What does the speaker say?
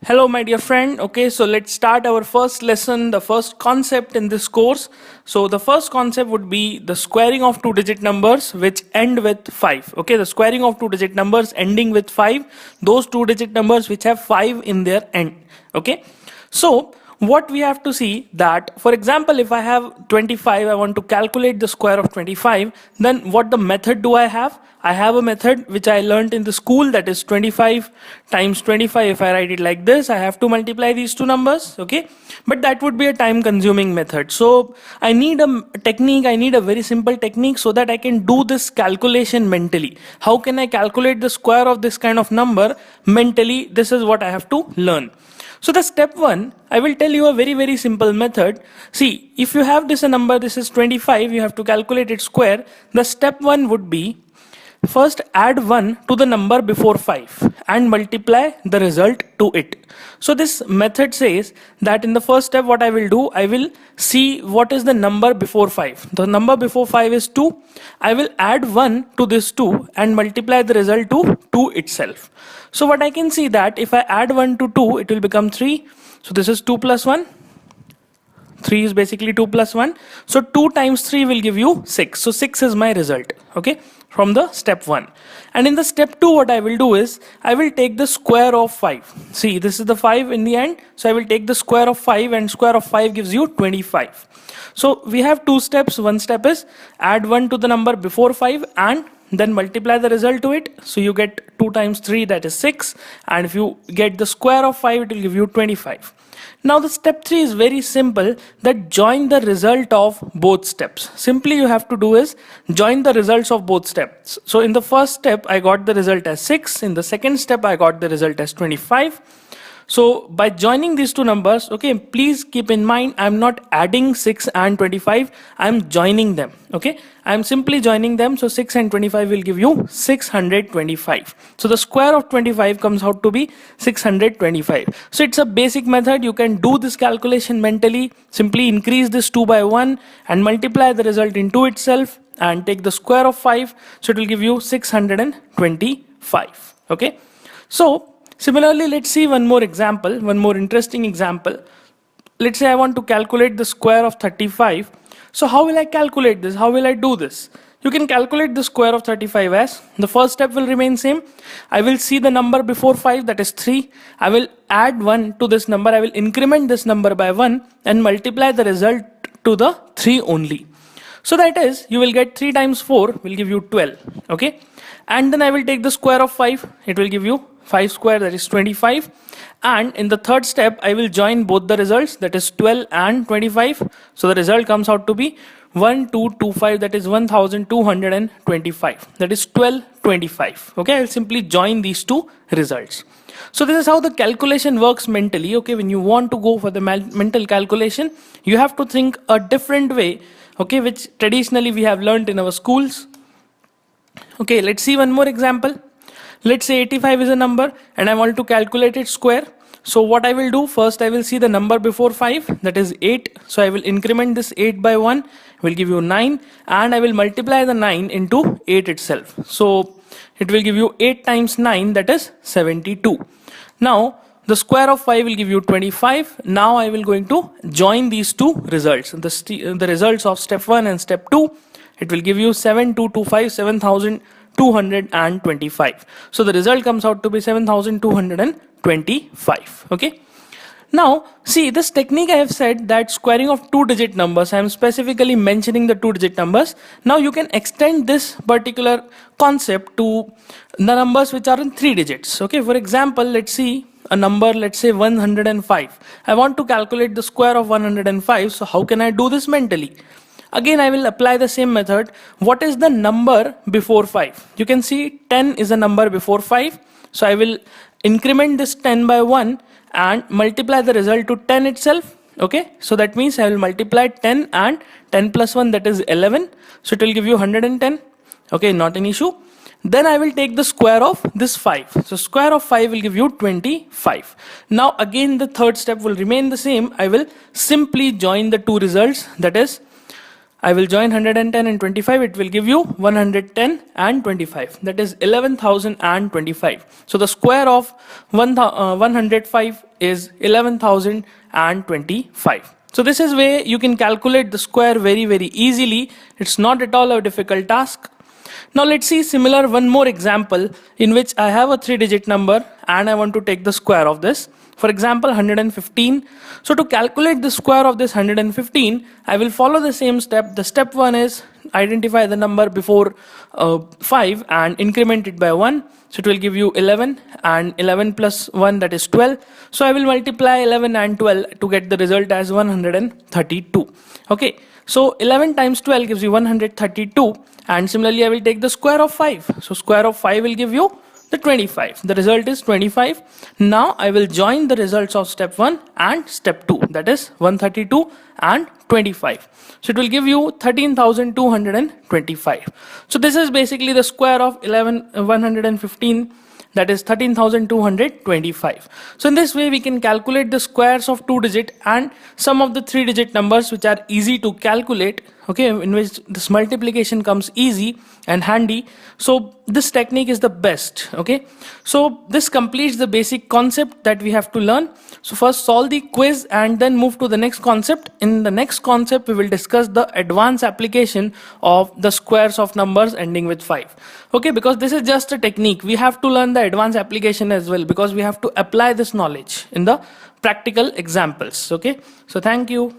Hello my dear friend. Okay, so let's start our first lesson, the first concept in this course. So the first concept would be the squaring of two-digit numbers which end with 5. Okay, the squaring of two-digit numbers ending with 5, those two-digit numbers which have 5 in their end. Okay, so what we have to see that, for example, if I have 25, I want to calculate the square of 25, then what the method do I have? I have a method which I learned in the school, that is 25 times 25. If I write it like this, I have to multiply these two numbers, okay? But that would be a time consuming method. So I need a technique, I need a very simple technique so that I can do this calculation mentally. How can I calculate the square of this kind of number mentally? This is what I have to learn. So the step 1, I will tell you a very simple method. See, if you have this a number, this is 25, you have to calculate its square. The step 1 would be, first add 1 to the number before 5 and multiply the result to it. So this method says that in the first step what I will do, I will see what is the number before 5. The number before 5 is 2. I will add 1 to this 2 and multiply the result to 2 itself. So what I can see that if I add 1 to 2, it will become 3. So this is 2 plus 1. 3 is basically 2 plus 1. So 2 times 3 will give you 6. So 6 is my result, okay, from the step 1. And in the step 2, what I will do is, I will take the square of 5. See, this is the 5 in the end. So I will take the square of 5, and square of 5 gives you 25. So we have two steps. One step is add 1 to the number before 5 and then multiply the result to it. So you get 2 times 3, that is 6. And if you get the square of 5, it will give you 25. Now the step 3 is very simple, that join the result of both steps. Simply you have to do is join the results of both steps. So in the first step I got the result as 6, in the second step I got the result as 25. So by joining these two numbers, okay, please keep in mind I'm not adding 6 and 25, I'm joining them, okay. I'm simply joining them, so 6 and 25 will give you 625. So the square of 25 comes out to be 625. So it's a basic method, you can do this calculation mentally. Simply increase this 2 by 1 and multiply the result into itself and take the square of 5, so it will give you 625, okay. So similarly, let's see one more example, one more interesting example. Let's say I want to calculate the square of 35. So how will I calculate this? How will I do this? You can calculate the square of 35 as, the first step will remain same. I will see the number before 5, that is 3. I will add 1 to this number. I will increment this number by 1 and multiply the result to the 3 only. So that is, you will get 3 times 4 will give you 12, okay. And then I will take the square of 5. It will give you 5 square, that is 25. And in the third step, I will join both the results, that is 12 and 25. So the result comes out to be 1225, that is 1225. That is 1225. Okay, I will simply join these two results. So this is how the calculation works mentally. Okay, when you want to go for the mental calculation, you have to think a different way, okay, which traditionally we have learned in our schools. Okay, let's see one more example. Let's say 85 is a number and I want to calculate its square. So what I will do, first I will see the number before 5, that is 8. So I will increment this 8 by 1, will give you 9, and I will multiply the 9 into 8 itself. So it will give you 8 times 9, that is 72. Now the square of 5 will give you 25. Now I will going to join these two results, the results of step 1 and step 2. It will give you 7225, 7225. So the result comes out to be 7225. Okay. Now see, this technique I have said that squaring of two-digit numbers, I am specifically mentioning the two-digit numbers. Now you can extend this particular concept to the numbers which are in 3 digits. Okay. For example, let's see a number, let's say 105. I want to calculate the square of 105. So how can I do this mentally? Again, I will apply the same method. What is the number before 5? You can see 10 is a number before 5. So I will increment this 10 by 1 and multiply the result to 10 itself. Okay, so that means I will multiply 10 and 10 plus 1, that is 11. So it will give you 110. Okay, not an issue. Then I will take the square of this 5. So square of 5 will give you 25. Now again the third step will remain the same. I will simply join the two results, that is I will join 110 and 25. It will give you 110 and 25. That is 11,025. So the square of 105 is 11,025. So this is where you can calculate the square very easily. It's not at all a difficult task. Now let's see similar one more example in which I have a 3-digit number and I want to take the square of this. For example, 115. So to calculate the square of this 115, I will follow the same step. The step 1 is identify the number before 5 and increment it by 1. So it will give you 11, and 11 plus 1, that is 12. So I will multiply 11 and 12 to get the result as 132. Okay, so 11 times 12 gives you 132, and similarly I will take the square of 5. So square of 5 will give you the 25. The result is 25. Now I will join the results of step 1 and step 2, that is 132 and 25. So it will give you 13,225. So this is basically the square of 115, that is 13,225. So in this way we can calculate the squares of 2-digit and some of the 3-digit numbers which are easy to calculate, okay, in which this multiplication comes easy and handy. So this technique is the best. Okay, so this completes the basic concept that we have to learn. So first solve the quiz and then move to the next concept. In the next concept we will discuss the advanced application of the squares of numbers ending with 5. Okay, because this is just a technique, we have to learn the advanced application as well, because we have to apply this knowledge in the practical examples. Okay, so thank you.